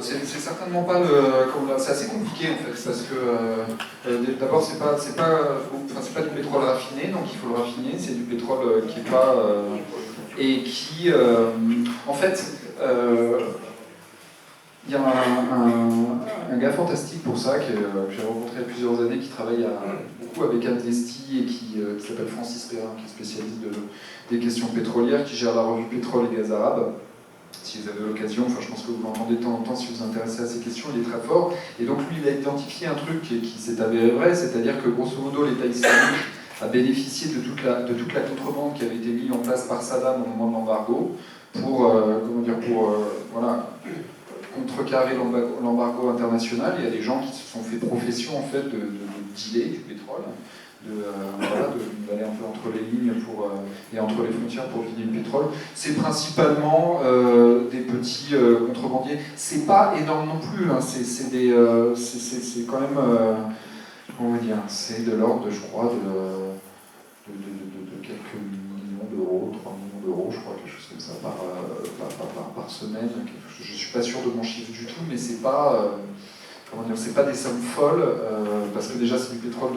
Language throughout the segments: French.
C'est certainement pas c'est assez compliqué en fait, parce que d'abord c'est pas du pétrole raffiné, donc il faut le raffiner, c'est du pétrole qui est pas et qui en fait il y a un gars fantastique pour ça que j'ai rencontré il y a plusieurs années, qui travaille beaucoup avec Amnesty et qui s'appelle Francis Perrin, qui est spécialiste des questions pétrolières, qui gère la revue Pétrole et Gaz Arabe. Si vous avez l'occasion, je pense que vous l'entendez de temps en temps si vous vous intéressez à ces questions, il est très fort. Et donc lui, il a identifié un truc qui s'est avéré vrai, c'est-à-dire que grosso modo, l'État islamique a bénéficié de toute la contrebande qui avait été mise en place par Saddam au moment de l'embargo pour contrecarrer l'embargo international. Il y a des gens qui se sont fait profession en fait de dealer du pétrole, d'aller un peu entre les lignes et entre les frontières pour vider du pétrole. C'est principalement des petits contrebandiers. C'est pas énorme non plus, hein. C'est quand même, comment dire, c'est de l'ordre, je crois, de quelques millions d'euros, 3 millions d'euros, je crois, quelque chose comme ça, par semaine. Je suis pas sûr de mon chiffre du tout, mais c'est pas... c'est pas des sommes folles, parce que déjà c'est du pétrole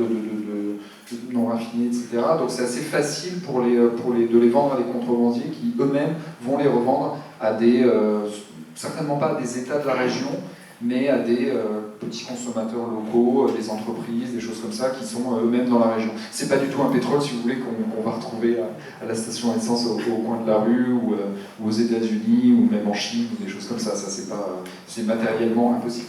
non raffiné, etc. Donc c'est assez facile de les vendre à des contrebandiers qui eux-mêmes vont les revendre à certainement pas à des États de la région, mais à des petits consommateurs locaux, des entreprises, des choses comme ça, qui sont eux-mêmes dans la région. C'est pas du tout un pétrole, si vous voulez, qu'on va retrouver à la station essence au coin de la rue, ou aux États-Unis, ou même en Chine, ou des choses comme ça. Ça, c'est matériellement impossible.